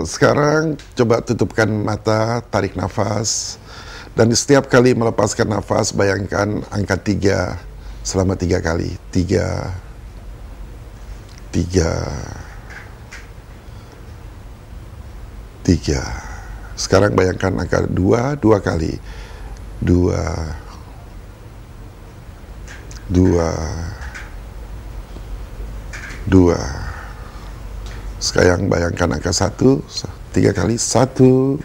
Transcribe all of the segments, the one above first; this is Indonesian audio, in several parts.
Sekarang coba tutupkan mata, tarik nafas, dan setiap kali melepaskan nafas, bayangkan angka 3 selama 3 kali. 3, 3, 3. Sekarang bayangkan angka 2, 2 kali. 2, 2, 2. Sekarang bayangkan angka 1, 3 kali. 1,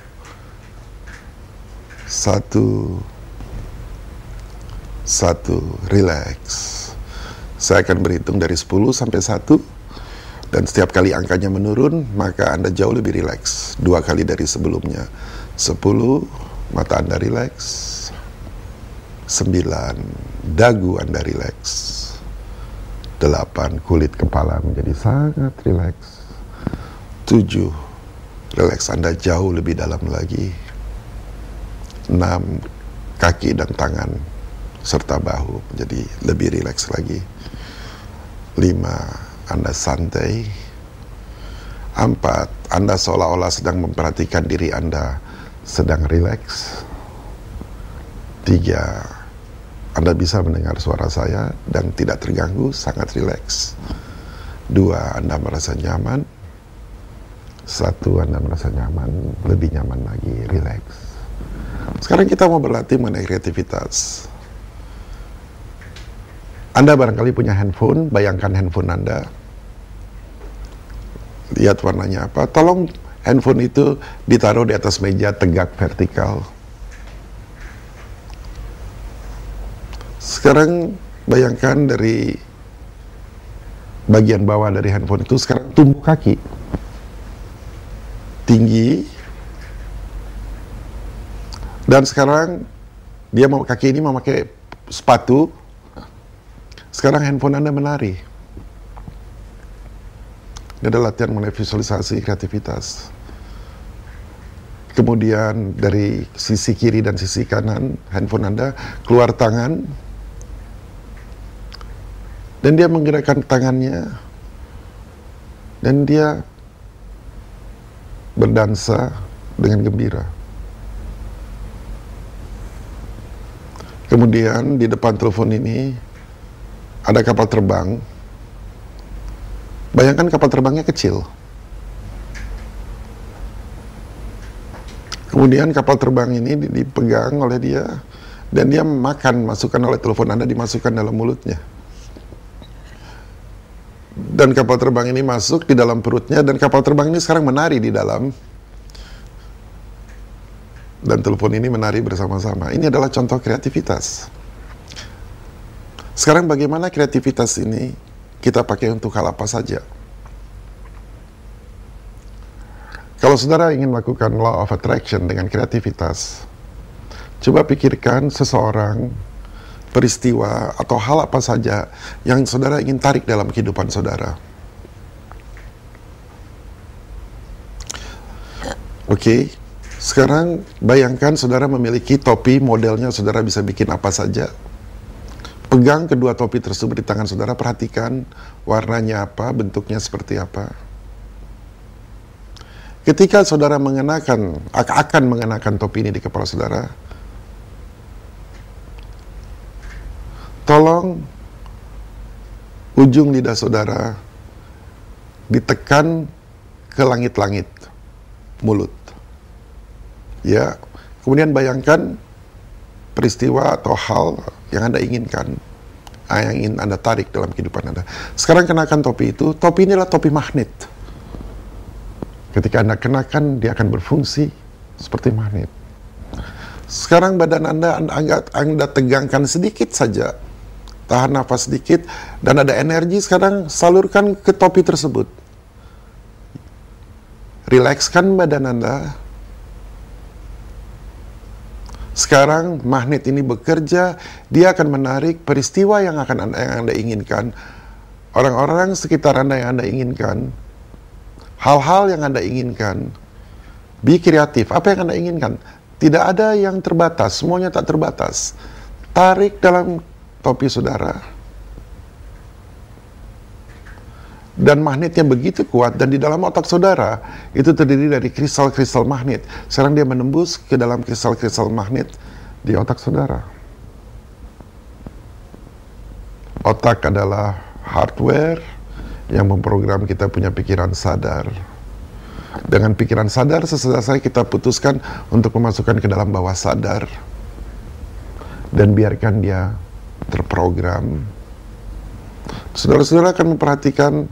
1, 1. Relax. Saya akan berhitung dari 10 sampai 1. Dan setiap kali angkanya menurun, maka Anda jauh lebih rileks. 2 kali dari sebelumnya. 10, mata Anda rileks. 9, dagu Anda rileks. 8, kulit kepala menjadi sangat rileks. 7, rileks Anda jauh lebih dalam lagi. 6, kaki dan tangan serta bahu menjadi lebih rileks lagi. 5, Anda santai. 4, Anda seolah-olah sedang memperhatikan diri Anda sedang rileks. 3, Anda bisa mendengar suara saya dan tidak terganggu, sangat rileks. 2, Anda merasa nyaman. 1, Anda merasa nyaman, lebih nyaman lagi, rileks. Sekarang kita mau berlatih mengenai kreativitas. Anda barangkali punya handphone, bayangkan handphone Anda. Lihat warnanya apa. Tolong handphone itu ditaruh di atas meja tegak vertikal. Sekarang bayangkan dari bagian bawah dari handphone itu sekarang tumbuh kaki. Tinggi. Dan sekarang dia mau kaki ini memakai sepatu. Sekarang handphone Anda menari. Ini adalah latihan mengenai visualisasi kreativitas. Kemudian dari sisi kiri dan sisi kanan handphone Anda keluar tangan. Dan dia menggerakkan tangannya. Dan dia berdansa dengan gembira. Kemudian di depan telepon ini ada kapal terbang. Bayangkan kapal terbangnya kecil. Kemudian kapal terbang ini dipegang oleh dia dan dia makan, masukkan oleh telepon Anda, dimasukkan dalam mulutnya. Dan kapal terbang ini masuk di dalam perutnya dan kapal terbang ini sekarang menari di dalam. Dan telepon ini menari bersama-sama. Ini adalah contoh kreativitas. Sekarang bagaimana kreativitas ini kita pakai untuk hal apa saja? Kalau saudara ingin melakukan law of attraction dengan kreativitas, coba pikirkan seseorang, peristiwa, atau hal apa saja yang saudara ingin tarik dalam kehidupan saudara. Oke, sekarang bayangkan saudara memiliki topi, modelnya saudara bisa bikin apa saja. Pegang kedua topi tersebut di tangan saudara, perhatikan warnanya apa, bentuknya seperti apa. Ketika saudara akan mengenakan topi ini di kepala saudara, tolong ujung lidah saudara ditekan ke langit-langit mulut. Ya, kemudian bayangkan peristiwa atau hal yang Anda inginkan, yang ingin Anda tarik dalam kehidupan Anda. Sekarang kenakan topi itu. Topi ini adalah topi magnet. Ketika Anda kenakan, dia akan berfungsi seperti magnet. Sekarang badan Anda tegangkan sedikit saja. Tahan nafas sedikit, dan ada energi sekarang salurkan ke topi tersebut. Rilekskan badan Anda. Sekarang magnet ini bekerja, dia akan menarik peristiwa yang Anda inginkan, orang-orang sekitar Anda yang Anda inginkan, hal-hal yang Anda inginkan. Be kreatif. Apa yang Anda inginkan? Tidak ada yang terbatas, semuanya tak terbatas. Tarik dalam topi saudara. dan magnetnya begitu kuat, dan di dalam otak saudara itu terdiri dari kristal-kristal magnet. Sekarang dia menembus ke dalam kristal-kristal magnet di otak saudara. Otak adalah hardware yang memprogram kita punya pikiran sadar. Dengan pikiran sadar, seselesai kita putuskan untuk memasukkan ke dalam bawah sadar dan biarkan dia terprogram. Saudara-saudara akan memperhatikan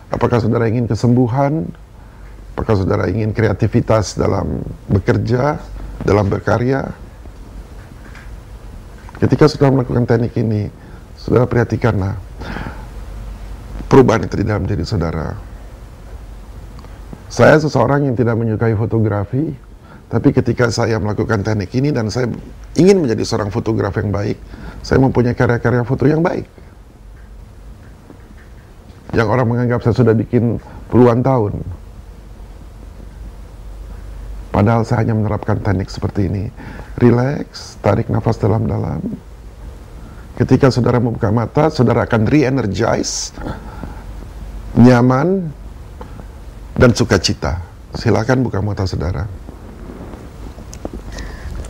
apakah saudara ingin kesembuhan, apakah saudara ingin kreativitas dalam bekerja, dalam berkarya. Ketika saudara melakukan teknik ini, saudara perhatikanlah perubahan yang terjadi dalam diri saudara. Saya seseorang yang tidak menyukai fotografi, tapi ketika saya melakukan teknik ini dan saya ingin menjadi seorang fotografer yang baik, saya mempunyai karya-karya foto yang baik. Yang orang menganggap saya sudah bikin puluhan tahun. Padahal saya hanya menerapkan teknik seperti ini. Relax, tarik nafas dalam-dalam. Ketika saudara membuka mata, saudara akan re-energize, nyaman, dan sukacita. Silakan buka mata saudara.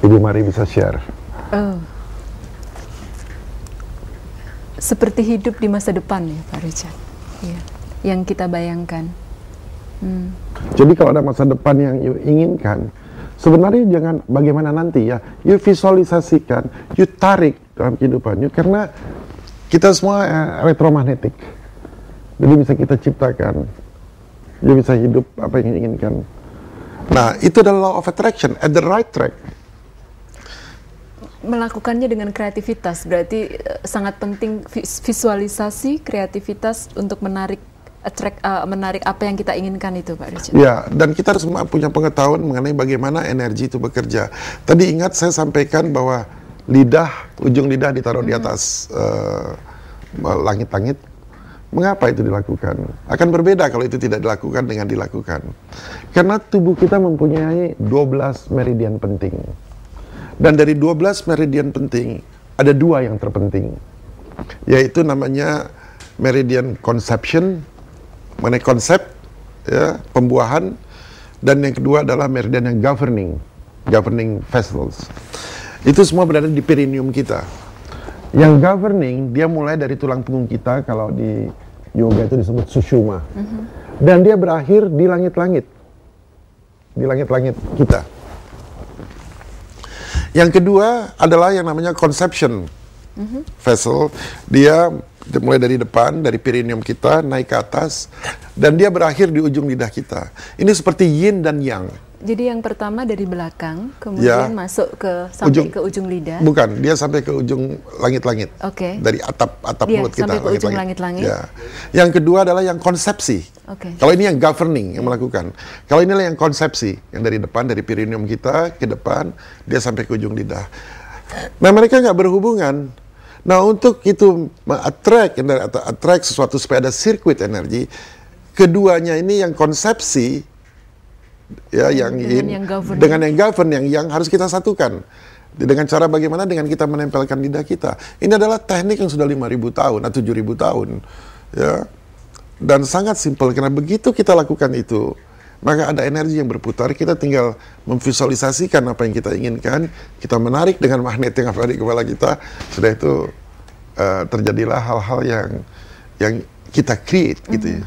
Ibu Mari bisa share. Seperti hidup di masa depan ya Pak Richard, ya, yang kita bayangkan. Jadi kalau ada masa depan yang you inginkan, sebenarnya jangan bagaimana nanti ya, you visualisasikan, you tarik dalam kehidupan you, karena kita semua elektromagnetik. Jadi bisa kita ciptakan, you bisa hidup apa yang diinginkan. Nah, itu adalah law of attraction at the right track. Melakukannya dengan kreativitas berarti sangat penting visualisasi, kreativitas untuk menarik menarik apa yang kita inginkan itu Pak Richard. Ya, dan kita harus punya pengetahuan mengenai bagaimana energi itu bekerja. Tadi ingat saya sampaikan bahwa ujung lidah ditaruh di atas langit-langit. Mengapa itu dilakukan? Akan berbeda kalau itu tidak dilakukan dengan dilakukan. Karena tubuh kita mempunyai 12 meridian penting. Dan dari 12 meridian penting, ada 2 yang terpenting. Yaitu namanya meridian conception, mengenai konsep, ya, pembuahan. Dan yang kedua adalah meridian yang governing vessels. Itu semua berada di perineum kita. Yang governing, dia mulai dari tulang punggung kita, kalau di yoga itu disebut sushumna. Dan dia berakhir di langit-langit. Di langit-langit kita. Yang kedua adalah yang namanya conception vessel. Dia mulai dari depan, dari perineum kita, naik ke atas. Dan dia berakhir di ujung lidah kita. Ini seperti yin dan yang. Jadi yang pertama dari belakang, kemudian masuk sampai ke ujung lidah. Bukan, dia sampai ke ujung langit-langit. Oke. Dari atap mulut kita. Sampai ke ujung langit-langit. Ya. Yang kedua adalah yang konsepsi. Kalau ini yang governing, yang melakukan. Kalau inilah yang konsepsi, yang dari depan, dari perineum kita ke depan, dia sampai ke ujung lidah. Nah, mereka nggak berhubungan. Nah, untuk itu attract sesuatu supaya ada sirkuit energi, keduanya ini yang konsepsi, ya, dengan yang govern, yang harus kita satukan. Dengan cara bagaimana? Dengan kita menempelkan lidah kita. Ini adalah teknik yang sudah 5.000 tahun atau 7.000 tahun, ya. Dan sangat simpel, karena begitu kita lakukan itu, maka ada energi yang berputar. Kita tinggal memvisualisasikan apa yang kita inginkan, kita menarik dengan magnet yang ada di kepala kita. Sudah itu terjadilah hal-hal yang kita create gitu ya.